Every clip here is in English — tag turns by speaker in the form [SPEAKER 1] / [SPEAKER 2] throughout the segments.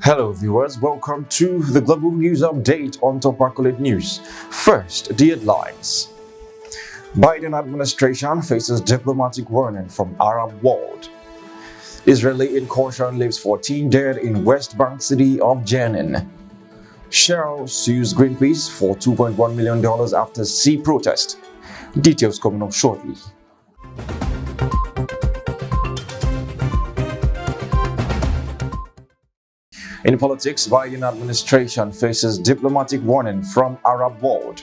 [SPEAKER 1] Hello viewers, welcome to the Global News Update on Top Accolade News. First, the headlines. Biden administration faces diplomatic warning from Arab world. Israeli incursion leaves 14 dead in West Bank city of Jenin. Shell sues Greenpeace for $2.1 million after sea protest. Details coming up shortly. In politics, Biden administration faces diplomatic warning from Arab world.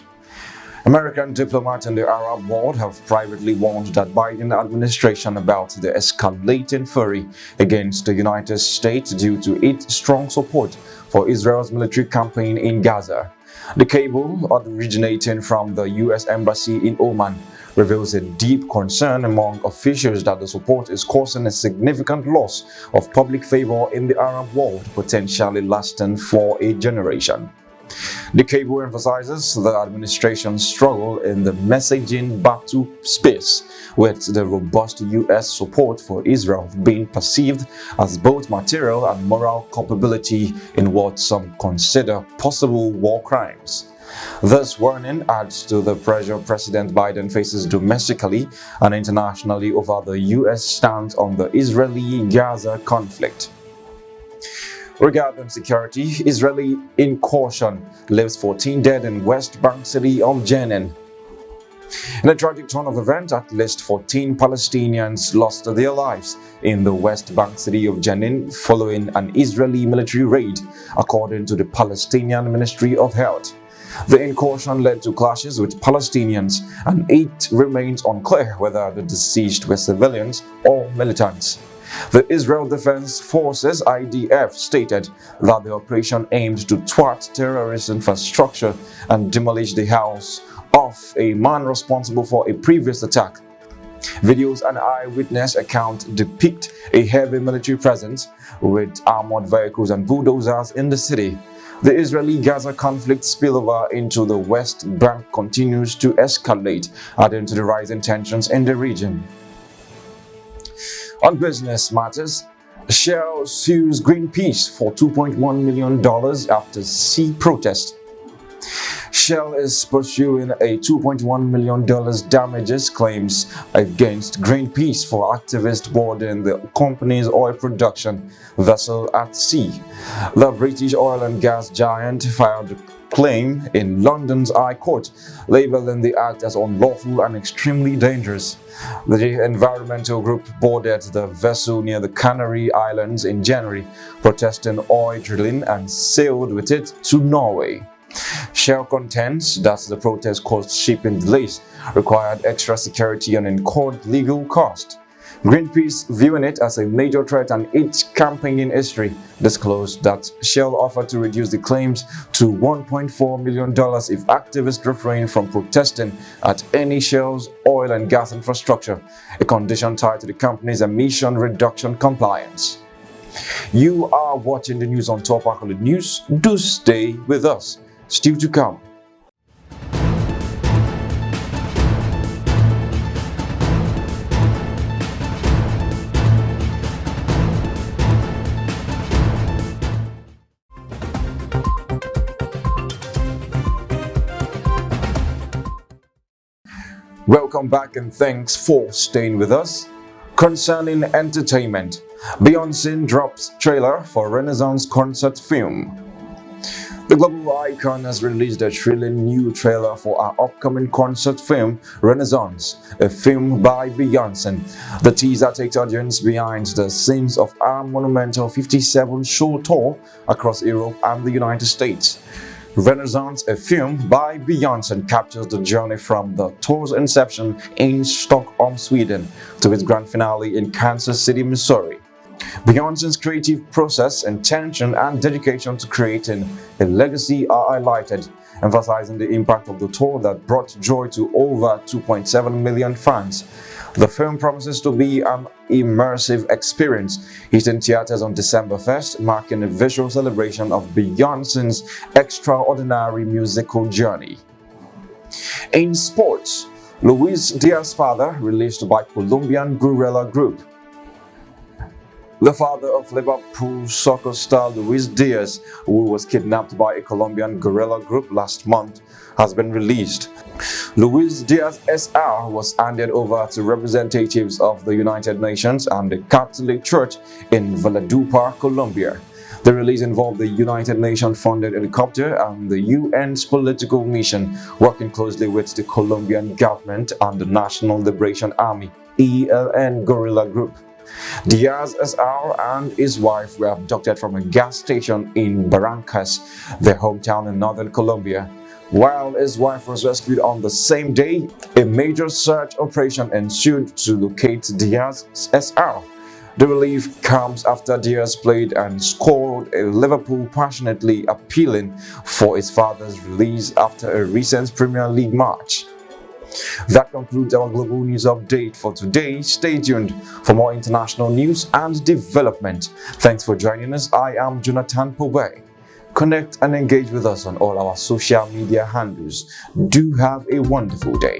[SPEAKER 1] American diplomats in the Arab world have privately warned that Biden administration about the escalating fury against the United States due to its strong support for Israel's military campaign in Gaza. The cable, originating from the U.S. Embassy in Oman, reveals a deep concern among officials that the support is causing a significant loss of public favor in the Arab world, potentially lasting for a generation. The cable emphasizes the administration's struggle in the messaging battle space, with the robust U.S. support for Israel being perceived as both material and moral culpability in what some consider possible war crimes. This warning adds to the pressure President Biden faces domestically and internationally over the U.S. stance on the Israeli-Gaza conflict. Regarding security, Israeli incursion leaves 14 dead in West Bank city of Jenin. In a tragic turn of events, at least 14 Palestinians lost their lives in the West Bank city of Jenin following an Israeli military raid, according to the Palestinian Ministry of Health. The incursion led to clashes with Palestinians, and it remains unclear whether the deceased were civilians or militants. The Israel Defense Forces (IDF) stated that the operation aimed to thwart terrorist infrastructure and demolish the house of a man responsible for a previous attack. Videos and eyewitness accounts depict a heavy military presence with armored vehicles and bulldozers in the city. The Israeli-Gaza conflict spillover into the West Bank continues to escalate, adding to the rising tensions in the region. On business matters, Shell sues Greenpeace for $2.1 million after sea protest. Shell is pursuing a $2.1 million damages claims against Greenpeace for activists boarding the company's oil production vessel at sea. The British oil and gas giant filed a claim in London's High Court, labeling the act as unlawful and extremely dangerous. The environmental group boarded the vessel near the Canary Islands in January, protesting oil drilling, and sailed with it to Norway. Shell contends that the protest caused shipping delays, required extra security, and incurred legal costs. Greenpeace, viewing it as a major threat and its campaigning history, disclosed that Shell offered to reduce the claims to $1.4 million if activists refrain from protesting at any Shell's oil and gas infrastructure, a condition tied to the company's emission reduction compliance. You are watching the news on Top Accolade News. Do stay with us. Still to come. Welcome back and thanks for staying with us. Concerning entertainment, Beyoncé drops trailer for Renaissance concert film. The global icon has released a thrilling new trailer for our upcoming concert film, Renaissance, a film by Beyoncé. The teaser takes audience behind the scenes of our monumental 57-show tour across Europe and the United States. Renaissance, a film by Beyoncé, captures the journey from the tour's inception in Stockholm, Sweden, to its grand finale in Kansas City, Missouri. Beyoncé's creative process, intention, and dedication to creating a legacy are highlighted, emphasizing the impact of the tour that brought joy to over 2.7 million fans. The film promises to be an immersive experience, hitting theaters on December 1st, marking a visual celebration of Beyoncé's extraordinary musical journey. In sports, Luis Diaz's father, released by Colombian guerrilla group. The father of Liverpool soccer star Luis Diaz, who was kidnapped by a Colombian guerrilla group last month, has been released. Luis Diaz SR was handed over to representatives of the United Nations and the Catholic Church in Valledupar, Colombia. The release involved the United Nations-funded helicopter and the UN's political mission, working closely with the Colombian government and the National Liberation Army (ELN) guerrilla group. Diaz SR and his wife were abducted from a gas station in Barrancas, their hometown in northern Colombia. While his wife was rescued on the same day, a major search operation ensued to locate Diaz SR. The relief comes after Diaz played and scored a Liverpool passionately appealing for his father's release after a recent Premier League match. That concludes our global news update for today. Stay tuned for more international news and development. Thanks for joining us. I am Jonathan Pobe. Connect and engage with us on all our social media handles. Do have a wonderful day.